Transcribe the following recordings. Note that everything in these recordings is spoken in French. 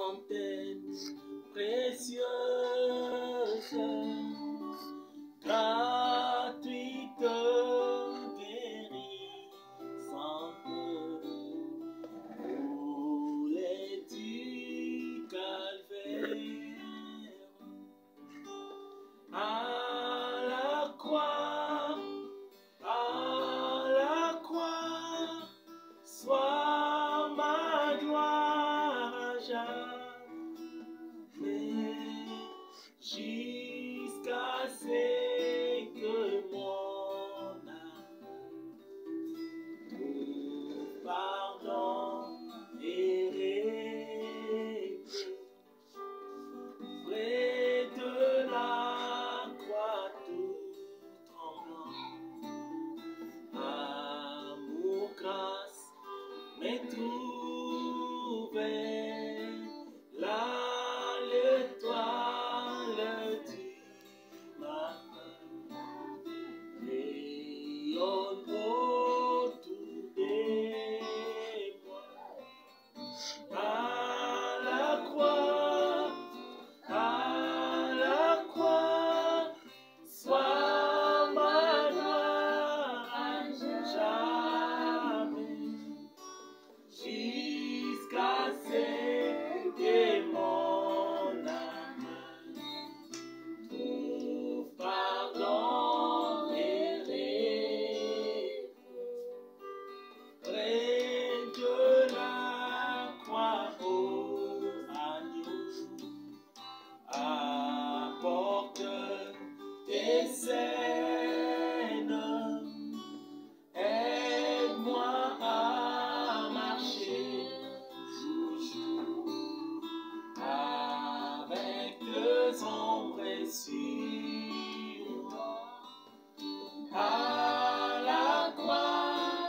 fontaine précieuse, gratuite, guérissante, coulée du calvaire. À la croix, sois ma gloire à jamais, jusqu'à ce que mon âme trouve pardon et repos. Près de la croix tout tremblant, amour, grâce, mais trouver là l'étoile du matin rayonne autour de moi. À la croix, sois ma gloire à jamais, jusqu'à ce que mon âme trouve pardon et repos. Près de la croix, ô agneau, apporte tes scènes, aide-moi à marcher toujours avec tes ombres sur moi. À la croix,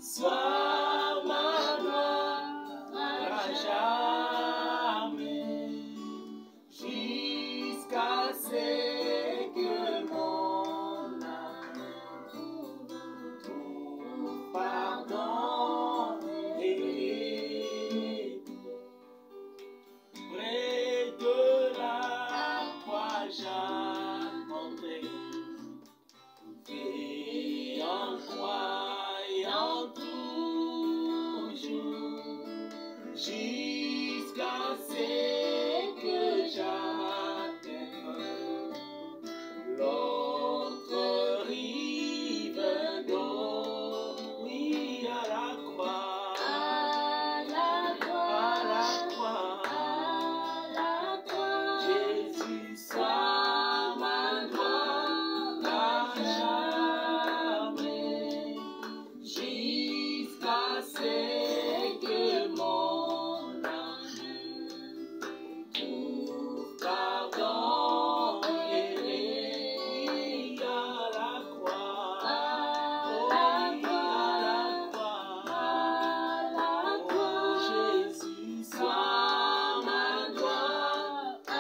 sois ma gloire à jamais, jusqu'à ce que mon âme trouve pardon et repos. Près de la croix j'attendrai, et en croyant toujours, jusqu'à ce que j'atteigne l'autre rive d'eau. Oui, à la croix, Jésus, sois ma gloire à jamais, jusqu'à ce que mon âme trouve pardon et repos. À la croix, oh oui, à la croix, oh Jésus, sois ma gloire à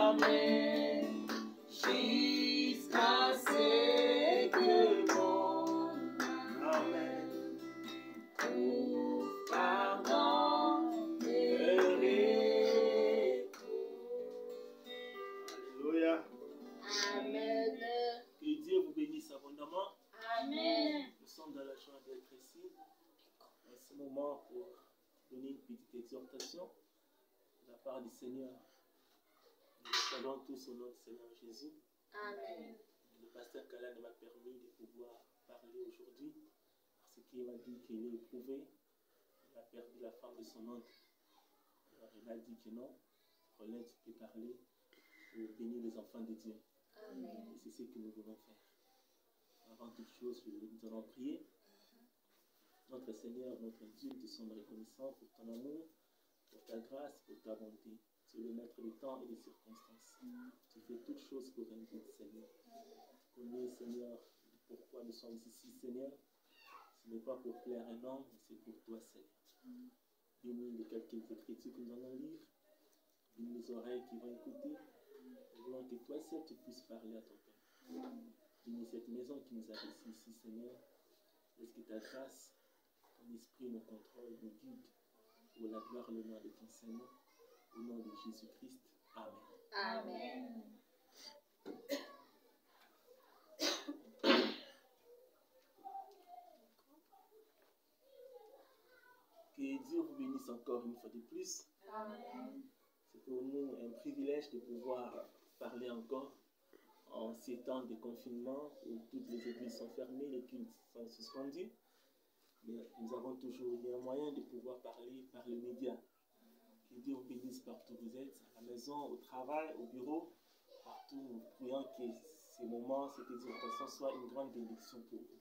jamais, jusqu'à ce que mon âme trouve pardon et repos. Alléluia. Amen. Que Dieu vous bénisse abondamment. Amen. Nous sommes dans la joie d'être ici. En ce moment, pour donner une petite exhortation de la part du Seigneur. Nous savons tous au nom du Seigneur Jésus. Amen. Le pasteur Kalan m'a permis de pouvoir parler aujourd'hui parce qu'il m'a dit qu'il est éprouvé. Il a perdu la femme de son oncle. Alors il m'a dit que non, Colin, tu peux parler pour bénir les enfants de Dieu. Amen. Et c'est ce que nous voulons faire. Avant toute chose, nous allons prier. Notre Seigneur, notre Dieu, nous te sommes reconnaissants pour ton amour, pour ta grâce, pour ta bonté. Tu es le maître du temps et des circonstances. Tu fais toutes choses pour un but, Seigneur. Tu connais, Seigneur, pourquoi nous sommes ici, Seigneur. Ce n'est pas pour plaire un homme, mais c'est pour toi, Seigneur. Bénis les quelques écritures que nous allons lire. Bénis les oreilles qui vont écouter. Nous voulons que toi seul tu puisses parler à ton Père. Bénis cette maison qui nous a reçus ici, Seigneur. Laisse que ta grâce ton esprit nous contrôle, nous guide. Pour la gloire et l'honneur de ton Seigneur. Au nom de Jésus-Christ. Amen. Amen. Que Dieu vous bénisse encore une fois de plus. Amen. C'est pour nous un privilège de pouvoir parler encore en ces temps de confinement où toutes les églises sont fermées, les cultes sont suspendus. Mais nous avons toujours eu un moyen de pouvoir parler par les médias. Que Dieu vous bénisse partout où vous êtes, à la maison, au travail, au bureau, partout. Nous prions que ces moments, cette exhortation soit une grande bénédiction pour vous.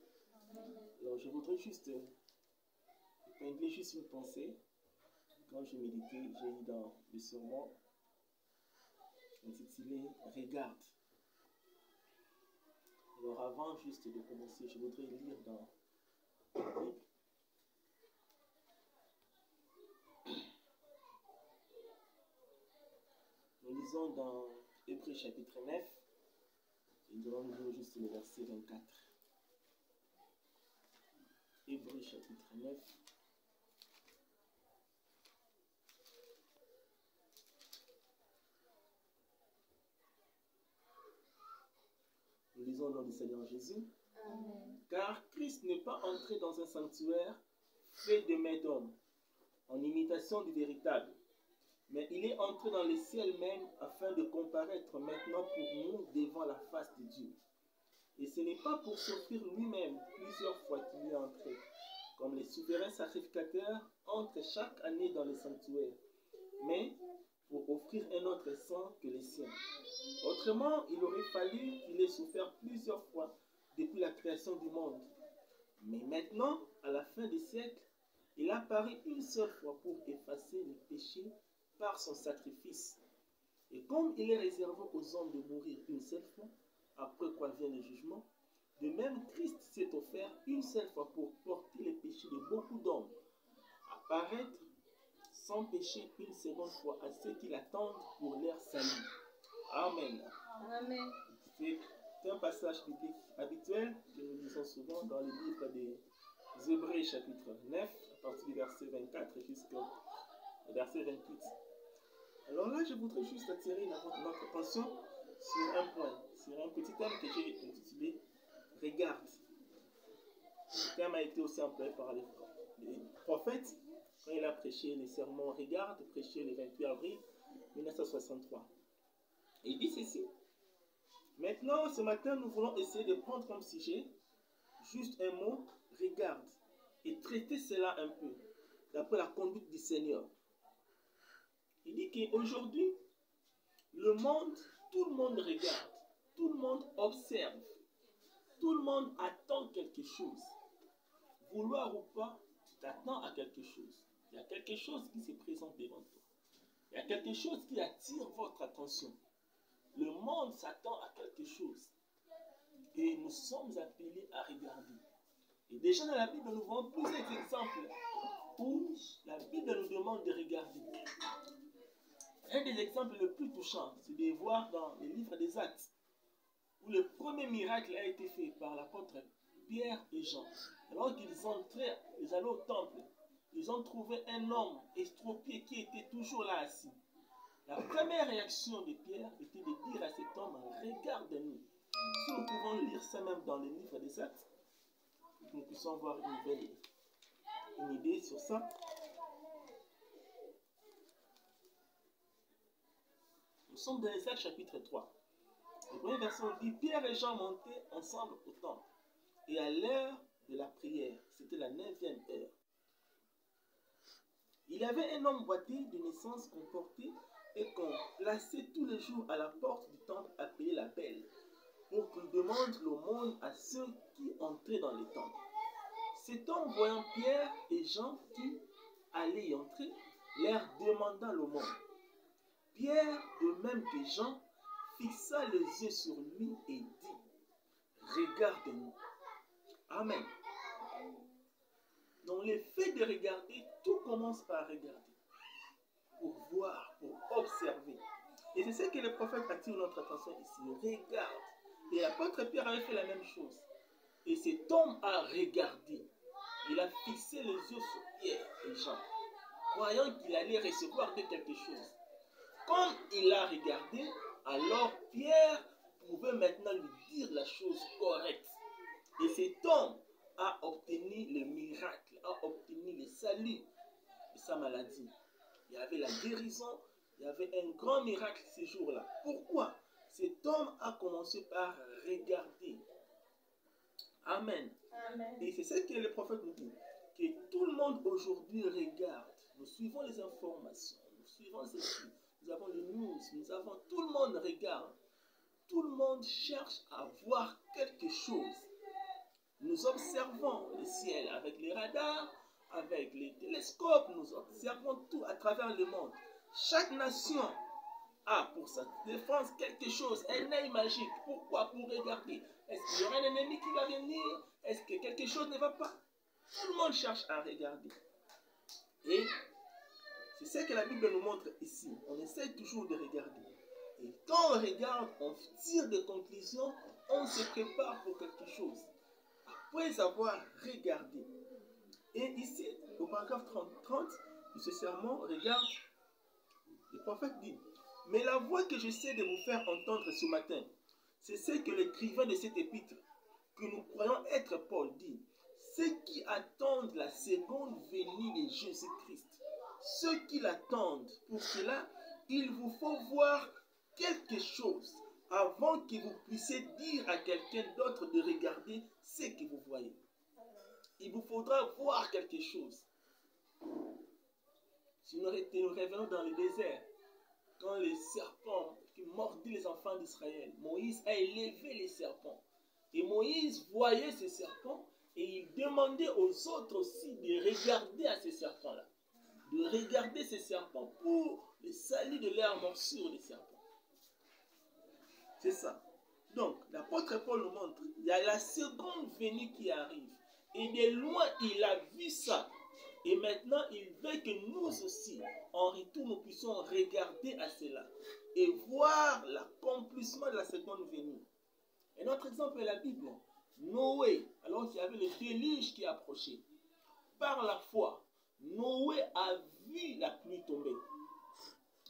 Alors je voudrais juste épingler juste une pensée. Quand je méditais, j'ai lu dans le sermon intitulé « Regarde ». Alors avant juste de commencer, je voudrais lire dans la Bible. Nous lisons dans Hébreux chapitre 9, et nous allons lire juste le verset 24. Hébreux chapitre 9. Nous lisons au nom du Seigneur Jésus. Amen. Car Christ n'est pas entré dans un sanctuaire fait de mains d'hommes, en imitation du véritable, mais il est entré dans les ciels même afin de comparaître maintenant pour nous devant la face de Dieu. Et ce n'est pas pour s'offrir lui-même plusieurs fois qu'il est entré, comme les souverains sacrificateurs entrent chaque année dans le sanctuaire, mais pour offrir un autre sang que les siens. Autrement, il aurait fallu qu'il ait souffert plusieurs fois depuis la création du monde. Mais maintenant, à la fin des siècles, il apparaît une seule fois pour effacer les péchés par son sacrifice. Et comme il est réservé aux hommes de mourir une seule fois, après quoi vient le jugement, de même Christ s'est offert une seule fois pour porter les péchés de beaucoup d'hommes, apparaître sans péché une seconde fois à ceux qui l'attendent pour leur salut. Amen. Amen. C'est un passage biblique habituel que nous lisons souvent dans le livre des Hébreux chapitre 9, à partir du verset 24 jusqu'au verset 28. Alors là, je voudrais juste attirer notre attention sur un point, sur un petit thème que j'ai intitulé « Regarde ». Ce thème a été aussi employé par les prophètes quand il a prêché le sermon « Regarde », prêché le 28 avril 1963. Et il dit ceci. Maintenant, ce matin, nous voulons essayer de prendre comme sujet juste un mot, regarde, et traiter cela un peu, d'après la conduite du Seigneur. Il dit qu'aujourd'hui, le monde, tout le monde regarde, tout le monde observe, tout le monde attend quelque chose. Vouloir ou pas, tu t'attends à quelque chose. Il y a quelque chose qui se présente devant toi. Il y a quelque chose qui attire votre attention. Le monde s'attend à quelque chose. Et nous sommes appelés à regarder. Et déjà dans la Bible, nous voyons plusieurs exemples où la Bible nous demande de regarder. Un des exemples les plus touchants, c'est de voir dans les livres des Actes, où le premier miracle a été fait par l'apôtre Pierre et Jean. Alors qu'ils entraient, ils allaient au temple, ils ont trouvé un homme estropié qui était toujours là assis. La première réaction de Pierre était de dire à cet homme, regarde-nous. Si nous pouvons lire ça même dans les livres des Actes, nous puissions avoir une idée sur ça. Nous sommes dans les Actes chapitre 3. Le premier verset dit, Pierre et Jean montaient ensemble au temple. Et à l'heure de la prière, c'était la 9e heure. Il y avait un homme boiteux de naissance qu'on portait et qu'on plaçait tous les jours à la porte du temple appelé la Belle, pour qu'il demande l'aumône à ceux qui entraient dans le temple. Cet homme, voyant Pierre et Jean qui allaient y entrer, leur demanda l'aumône. Pierre, de même que Jean, fixa les yeux sur lui et dit, regarde-nous. Amen. Donc le fait de regarder, tout commence par regarder. Pour voir, pour observer. Et c'est ce que le prophète attire notre attention ici. Regarde. Et l'apôtre Pierre avait fait la même chose. Et cet homme a regardé. il a fixé les yeux sur Pierre et Jean, croyant qu'il allait recevoir de quelque chose. Comme il a regardé, alors Pierre pouvait maintenant lui dire la chose correcte. Et cet homme a obtenu le miracle, a obtenu le salut de sa maladie. Il y avait la guérison, il y avait un grand miracle ce jour-là. Pourquoi? Cet homme a commencé par regarder. Amen. Amen. Et c'est ce que le prophète nous dit, que tout le monde aujourd'hui regarde. Nous suivons les informations, nous suivons ceci, nous avons les news, tout le monde regarde. Tout le monde cherche à voir quelque chose. Nous observons le ciel avec les radars, avec les télescopes, nous observons tout à travers le monde. Chaque nation a pour sa défense quelque chose, un œil magique. Pourquoi? Pour regarder. Est-ce qu'il y aura un ennemi qui va venir? Est-ce que quelque chose ne va pas? Tout le monde cherche à regarder. Et c'est ce que la Bible nous montre ici. On essaie toujours de regarder. Et quand on regarde, on tire des conclusions, on se prépare pour quelque chose. Après avoir regardé. Et ici, au paragraphe 30 de ce sermon, regarde, le prophète dit, mais la voix que j'essaie de vous faire entendre ce matin, c'est ce que l'écrivain de cette épître, que nous croyons être Paul, dit, ceux qui attendent la seconde venue de Jésus-Christ, ceux qui l'attendent, pour cela, il vous faut voir quelque chose avant que vous puissiez dire à quelqu'un d'autre de regarder ce que vous voyez. Il vous faudra voir quelque chose. Si nous revenons dans le désert, quand les serpents qui mordaient les enfants d'Israël, Moïse a élevé les serpents. Et Moïse voyait ces serpents et il demandait aux autres aussi de regarder à ces serpents-là. De regarder ces serpents pour le salut de leur morsure des serpents. C'est ça. Donc, l'apôtre Paul nous montre, il y a la seconde venue qui arrive. Et de loin, il a vu ça. Et maintenant, il veut que nous aussi, en retour, nous puissions regarder à cela. Et voir l'accomplissement de la seconde venue. Et notre exemple est la Bible. Noé, alors qu'il y avait le déluge qui approchait. Par la foi, Noé a vu la pluie tomber.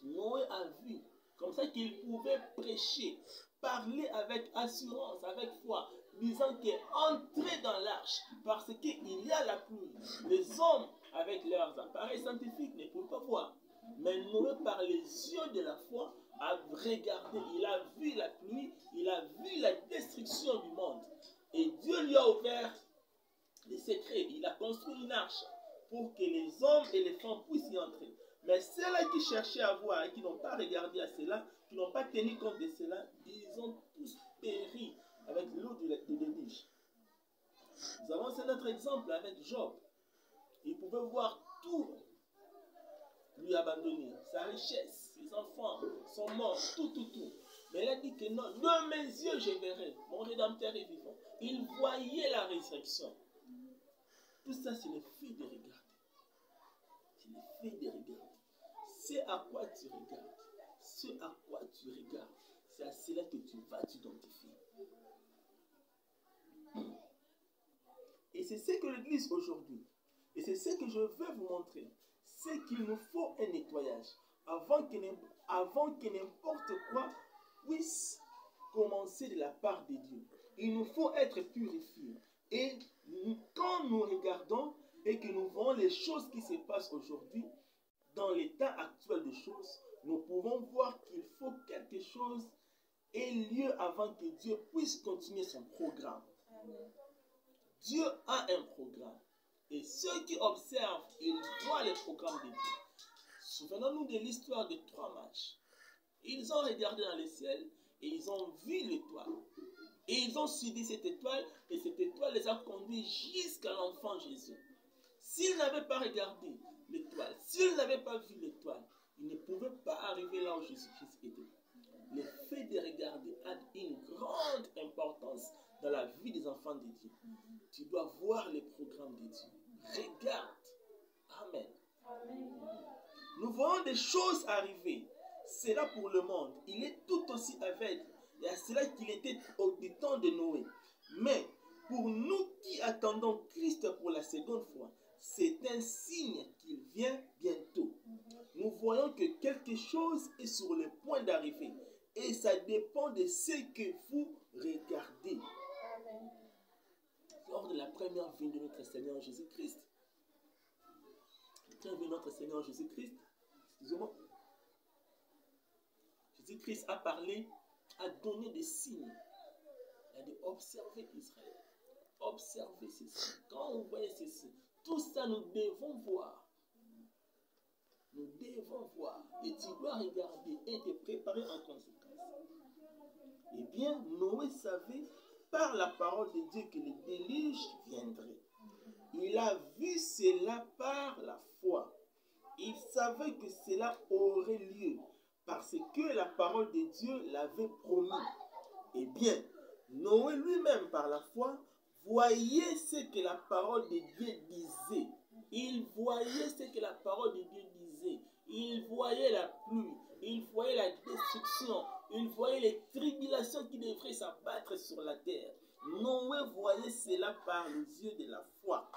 Noé a vu. Comme ça qu'il pouvait prêcher, parler avec assurance, avec foi, disant qu'entrer dans l'arche, parce qu'il y a la pluie. Les hommes, avec leurs appareils scientifiques, ne peuvent pas voir. Mais Noé, par les yeux de la foi, a regardé, il a vu la pluie, il a vu la destruction du monde. Et Dieu lui a ouvert les secrets. Il a construit une arche pour que les hommes et les femmes puissent y entrer. Mais ceux-là qui cherchaient à voir et qui n'ont pas regardé à cela, qui n'ont pas tenu compte de cela, ils ont tous péri avec l'eau de déluge. Nous avons c'est notre exemple avec Job. Il pouvait voir tout lui abandonner, sa richesse, ses enfants, son mort, tout. Mais il a dit que non, de mes yeux je verrai, mon Rédempteur est vivant. Il voyait la résurrection. Tout ça, c'est le fait de regarder. C'est le fait de regarder. C'est à quoi tu regardes. Ce à quoi tu regardes, c'est à cela que tu vas t'identifier. Et c'est ce que l'Église aujourd'hui, et c'est ce que je veux vous montrer, c'est qu'il nous faut un nettoyage avant que n'importe quoi puisse commencer de la part de Dieu. Il nous faut être purifiés. Et quand nous regardons et que nous voyons les choses qui se passent aujourd'hui, dans l'état actuel des choses, nous pouvons voir qu'il faut quelque chose ait lieu avant que Dieu puisse continuer son programme. Amen. Dieu a un programme. Et ceux qui observent, ils voient le programme de Dieu. Souvenons-nous de l'histoire de 3 mages. Ils ont regardé dans le ciel et ils ont vu l'étoile. Et ils ont suivi cette étoile et cette étoile les a conduits jusqu'à l'enfant Jésus. S'ils n'avaient pas regardé l'étoile, s'ils n'avaient pas vu l'étoile, ils ne pouvaient pas arriver là où Jésus-Christ était. Le fait de regarder a une grande importance dans la vie des enfants de Dieu. Tu dois voir les programmes de Dieu. Regarde. Amen. Amen. Nous voyons des choses arriver. C'est là pour le monde. Il est tout aussi aveugle. Et à cela qu'il était au temps de Noé. Mais pour nous qui attendons Christ pour la seconde fois, c'est un signe qu'il vient bientôt. Nous voyons que quelque chose est sur le point d'arriver. Et ça dépend de ce que vous regardez. Lors de la première venue de notre Seigneur Jésus-Christ, notre Seigneur Jésus-Christ, excusez-moi, Jésus-Christ a parlé, a donné des signes. Il a dit, observez Israël. Observez ceci. Quand vous voyez ceci, tout ça nous devons voir. Nous devons voir. Et tu dois regarder et te préparer en conséquence. Eh bien, Noé savait par la parole de Dieu que le déluge viendrait. Il a vu cela par la foi. Il savait que cela aurait lieu parce que la parole de Dieu l'avait promis. Eh bien, Noé lui-même par la foi voyait ce que la parole de Dieu disait. Il voyait ce que la parole de Dieu disait. Il voyait la pluie, il voyait la destruction, il voyait les tribulations qui devraient s'abattre sur la terre. Noé voyait cela par les yeux de la foi.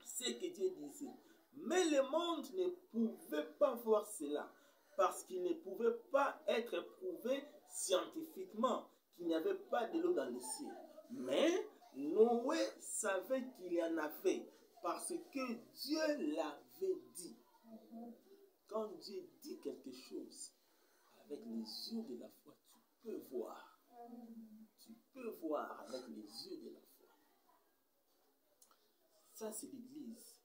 Ce que Dieu disait. Mais le monde ne pouvait pas voir cela parce qu'il ne pouvait pas être prouvé scientifiquement qu'il n'y avait pas de l'eau dans le ciel. Mais Noé savait qu'il y en avait parce que Dieu l'avait dit. Quand Dieu dit quelque chose, avec les yeux de la foi, tu peux voir. Tu peux voir avec les yeux de la foi. Ça, c'est l'Église.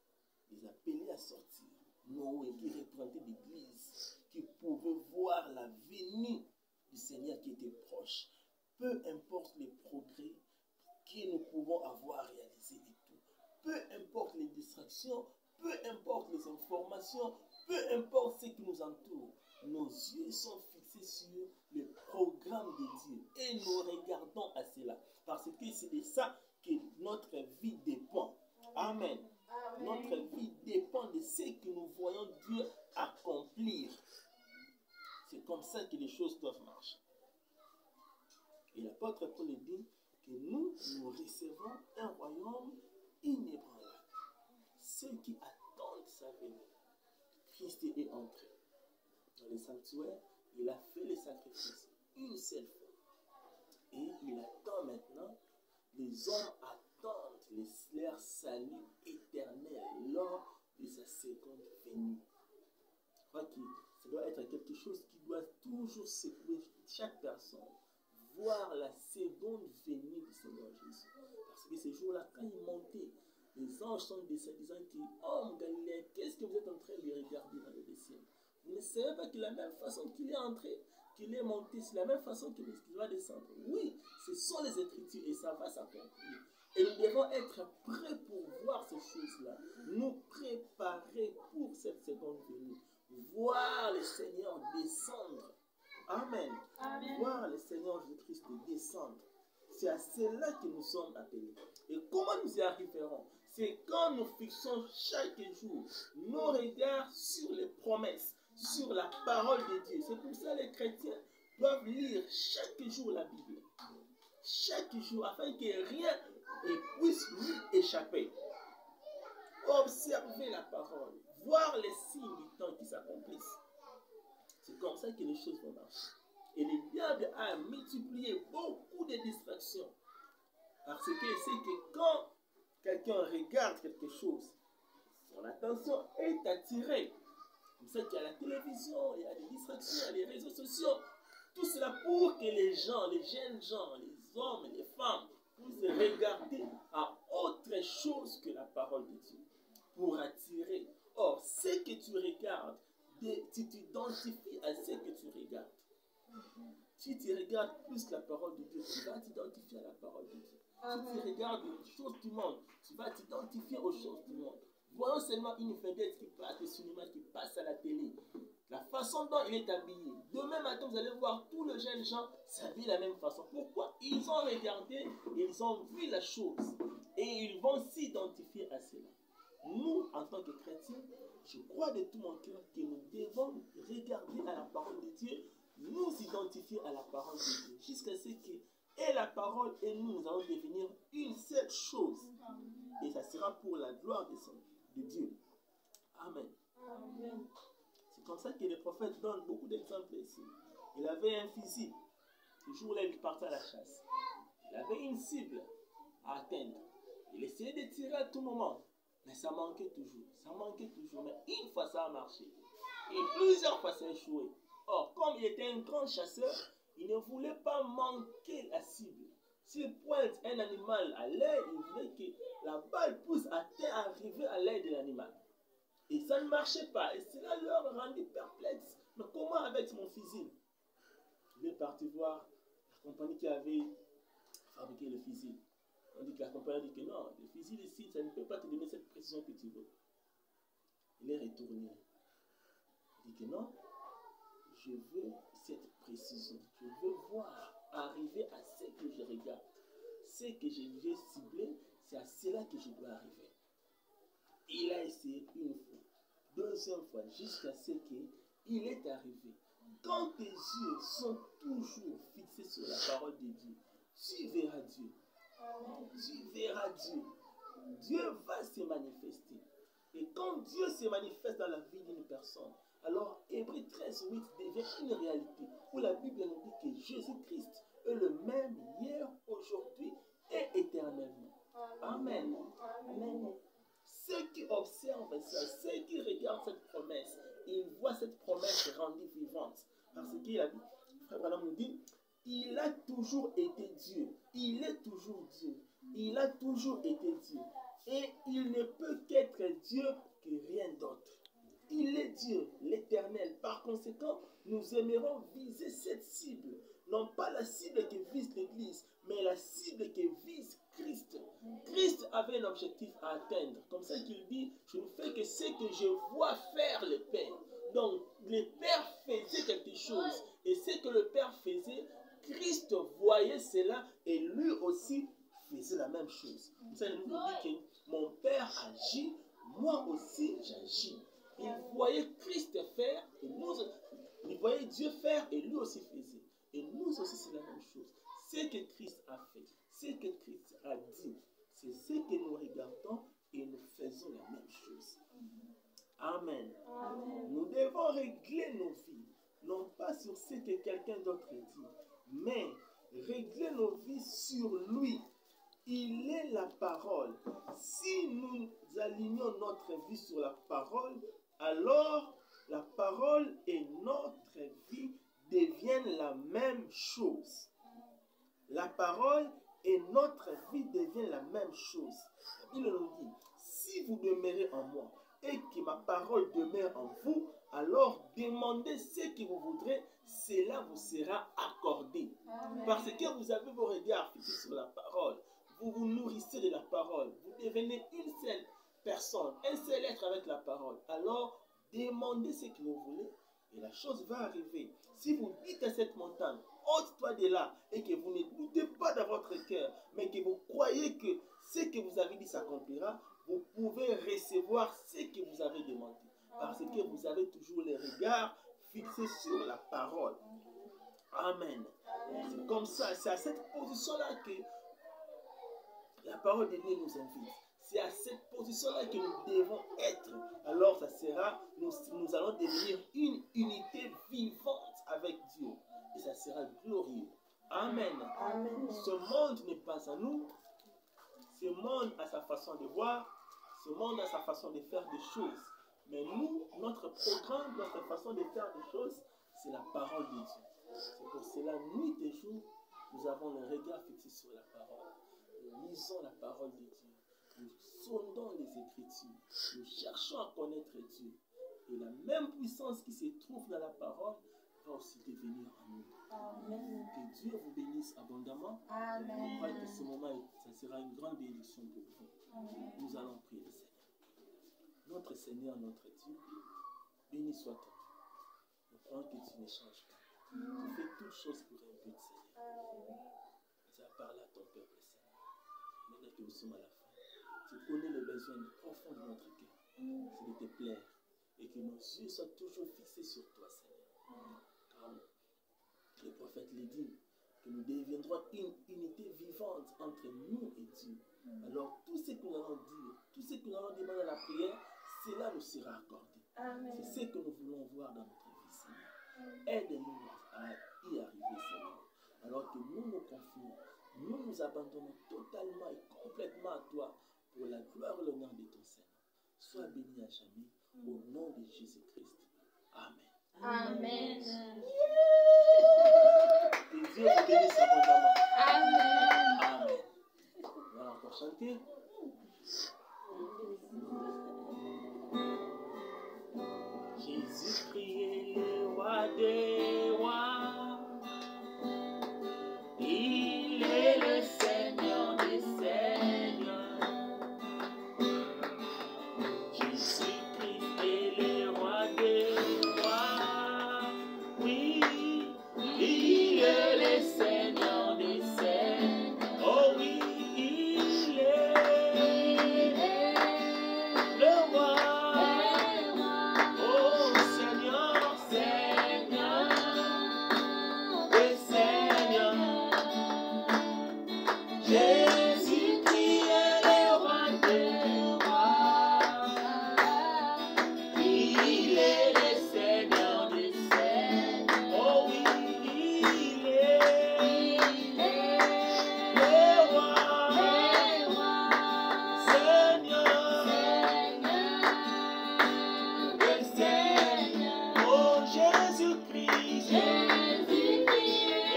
Les appelés à sortir. Noé qui représentait l'Église, qui pouvait voir la venue du Seigneur qui était proche. Peu importe les progrès que nous pouvons avoir réalisés et tout. Peu importe les distractions, peu importe les informations, peu importe ce qui nous entoure. Nos yeux sont fixés sur le programme de Dieu. Et nous regardons à cela. Parce que c'est de ça que notre vie dépend. Amen. Notre vie dépend de ce que nous voyons Dieu accomplir. C'est comme ça que les choses doivent marcher. Et l'apôtre Paul dit que nous recevons un royaume inébranlable. Ceux qui attendent sa venue. Christ est entré dans le sanctuaire, il a fait le sacrifice une seule fois. Et il attend maintenant, les hommes attendent leur salut éternel lors de sa seconde venue. Je crois que ça doit être quelque chose qui doit toujours secouer chaque personne. Voir la seconde venue du Seigneur Jésus. Parce que ces jours-là, quand il montait, les anges sont descendus disant que, oh Galilée, qu'est-ce que vous êtes en train de regarder dans le ciel? Vous ne savez pas que la même façon qu'il est entré, qu'il est monté, c'est la même façon qu'il va descendre. Oui, ce sont les Écritures et ça va s'accomplir. Et nous devons être prêts pour voir ces choses-là. Nous préparer pour cette seconde venue. Voir le Seigneur descendre. Amen. Amen. Voir le Seigneur Jésus-Christ descendre. C'est à cela que nous sommes appelés. Et comment nous y arriverons? C'est quand nous fixons chaque jour nos regards sur les promesses, sur la parole de Dieu. C'est pour ça que les chrétiens doivent lire chaque jour la Bible. Chaque jour, afin que rien ne puisse lui échapper. Observer la parole, voir les signes du temps qui s'accomplissent. C'est comme ça que les choses vont marcher. Et le diable a multiplié beaucoup de distractions. Parce que c'est que quand quelqu'un regarde quelque chose, son attention est attirée. Comme ça qu'il y a la télévision, il y a des distractions, il y a les réseaux sociaux. Tout cela pour que les gens, les jeunes gens, les hommes et les femmes puissent regarder à autre chose que la parole de Dieu. Pour attirer. Or, ce que tu regardes, tu t'identifies à ce que tu regardes. Si tu regardes plus la parole de Dieu, tu vas t'identifier à la parole de Dieu. Si tu regardes les choses du monde, tu vas t'identifier aux choses du monde. Voyons seulement une vedette qui passe au cinéma, qui passe à la télé. La façon dont il est habillé. Demain matin, vous allez voir tous les jeunes gens s'habiller de la même façon. Pourquoi? Ils ont regardé, ils ont vu la chose. Et ils vont s'identifier à cela. Nous, en tant que chrétiens, je crois de tout mon cœur que nous devons regarder à la parole de Dieu, nous identifier à la parole de Dieu, jusqu'à ce que et la parole et nous allons devenir une seule chose. Et ça sera pour la gloire de Dieu. Amen. Amen. C'est comme ça que les prophètes donnent beaucoup d'exemples ici. Il avait un fusil. Le jour-là, il partait à la chasse. Il avait une cible à atteindre. Il essayait de tirer à tout moment. Mais ça manquait toujours. Ça manquait toujours. Mais une fois, ça a marché. Et plusieurs fois, ça a échoué. Or, comme il était un grand chasseur, il ne voulait pas manquer la cible. S'il pointe un animal à l'aide, il voulait que la balle pousse à terre, arriver à l'aide de l'animal. Et ça ne marchait pas. Et cela leur rendait perplexe. Mais comment avec mon fusil? Il est parti voir la compagnie qui avait fabriqué le fusil. On dit que la compagnie a dit que non, le fusil ici, ça ne peut pas te donner cette précision que tu veux. Il est retourné. Il dit que non, je veux cette précision. Je veux voir arriver à ce que je regarde. Ce que j'ai ciblé, c'est à cela que je dois arriver. Et il a essayé une fois, deuxième fois, jusqu'à ce qu'il est arrivé. Quand tes yeux sont toujours fixés sur la parole de Dieu, tu verras Dieu. Tu verras Dieu. Dieu va se manifester. Et quand Dieu se manifeste dans la vie d'une personne, alors Hébreux 13:8 devient une réalité où la Bible nous dit que Jésus-Christ est le même hier, aujourd'hui et éternellement. Amen. Amen. Ceux qui observent ça, ceux qui regardent cette promesse, ils voient cette promesse rendue vivante. Parce qu'il a dit, Frère Branham nous dit, il a toujours été Dieu. Il est toujours Dieu. Il a toujours été Dieu. Et il ne peut qu'être Dieu que rien d'autre. Il est Dieu, l'Éternel. Par conséquent, nous aimerons viser cette cible. Non pas la cible qui vise l'Église, mais la cible qui vise Christ. Christ avait un objectif à atteindre. Comme ça qu'il dit, je ne fais que ce que je vois faire le Père. Donc, le Père faisait quelque chose. Et ce que le Père faisait, Christ voyait cela et lui aussi faisait la même chose. Ça nous dit que mon Père agit, moi aussi j'agis. Il voyait Christ faire et il voyait Dieu faire et lui aussi faisait. Et nous aussi c'est la même chose. Ce que Christ a fait, ce que Christ a dit, c'est ce que nous regardons et nous faisons la même chose. Amen. Amen. Nous devons régler nos vies, non pas sur ce que quelqu'un d'autre dit, mais régler nos vies sur lui. Il est la parole. Si nous alignons notre vie sur la parole, alors la parole et notre vie deviennent la même chose. La parole et notre vie deviennent la même chose. Il nous dit, si vous demeurez en moi et que ma parole demeure en vous, alors demandez ce que vous voudrez, cela vous sera accordé. Amen. Parce que vous avez vos regards fixés sur la parole. Vous vous nourrissez de la parole. Vous devenez une seule personne, un seul être avec la parole. Alors, demandez ce que vous voulez et la chose va arriver. Si vous dites à cette montagne, ôte-toi de là, et que vous ne doutez pas dans votre cœur, mais que vous croyez que ce que vous avez dit s'accomplira, vous pouvez recevoir ce que vous avez demandé. Parce que vous avez toujours les regards fixés sur la parole. Amen. C'est comme ça, c'est à cette position-là que la parole de Dieu nous invite. C'est à cette position-là que nous devons être. Alors ça sera, nous allons devenir une unité vivante avec Dieu. Et ça sera glorieux. Amen. Amen. Ce monde n'est pas à nous. Ce monde a sa façon de voir. Ce monde a sa façon de faire des choses. Mais nous, notre programme, notre façon de faire des choses, c'est la parole de Dieu. C'est pour cela, nuit et jour, nous avons le regard fixé sur la parole. Nous lisons la parole de Dieu. Nous sondons les Écritures. Nous cherchons à connaître Dieu. Et la même puissance qui se trouve dans la parole va aussi devenir en nous. Amen. Que Dieu vous bénisse abondamment. Amen. Je crois que ce moment, ça sera une grande bénédiction pour vous. Amen. Nous allons prier le Seigneur. Notre Seigneur, notre Dieu, béni soit-on. Nous croyons que tu ne changes pas. Tu fais toutes choses pour un but, Seigneur. Tu as parlé à ton peuple, Seigneur. Maintenant que nous sommes à la fin, tu connais les besoins profonds de notre cœur. C'est de te plaire et que nos yeux soient toujours fixés sur toi, Seigneur. Car le prophète l'a dit, que nous deviendrons une unité vivante entre nous et Dieu. Alors, tout ce que nous allons dire, tout ce que nous allons demander à la prière, cela nous sera accordé. Amen. C'est ce que nous voulons voir dans notre vie, Seigneur. Aide-nous à y arriver, Seigneur. Alors que nous nous confions, nous nous abandonnons totalement et complètement à toi pour la gloire et l'honneur de ton Seigneur. Sois béni à jamais au nom de Jésus-Christ. Amen. Amen. Et Dieu vous bénisse abondamment. Amen. Amen. On va encore chanter. Jésus-Christ est le roi des rois. Il est le Seigneur des seigneurs. Jésus-Christ est le roi des rois. Oui, il est le Seigneur des seigneurs. Oh oui, il est le roi. Oh Seigneur, Seigneur des seigneurs. Jésus-Christ est le roi des rois. Il est le Seigneur des seigneurs. Oh oui, il est le roi. Seigneur des seigneurs. Oh Jésus-Christ est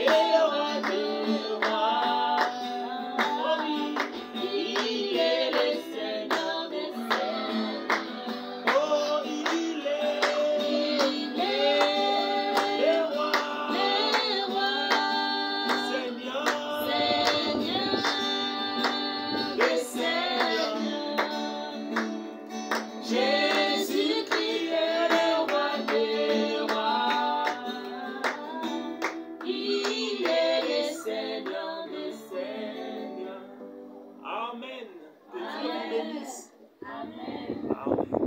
le roi des rois. Oh oui, il est le Seigneur des seigneurs. Oh, il est le roi. Seigneur des seigneurs. Jésus-Christ est le roi des rois. Il est le Seigneur des seigneurs. Amen. Que Dieu vous bénisse. Amen. Amen.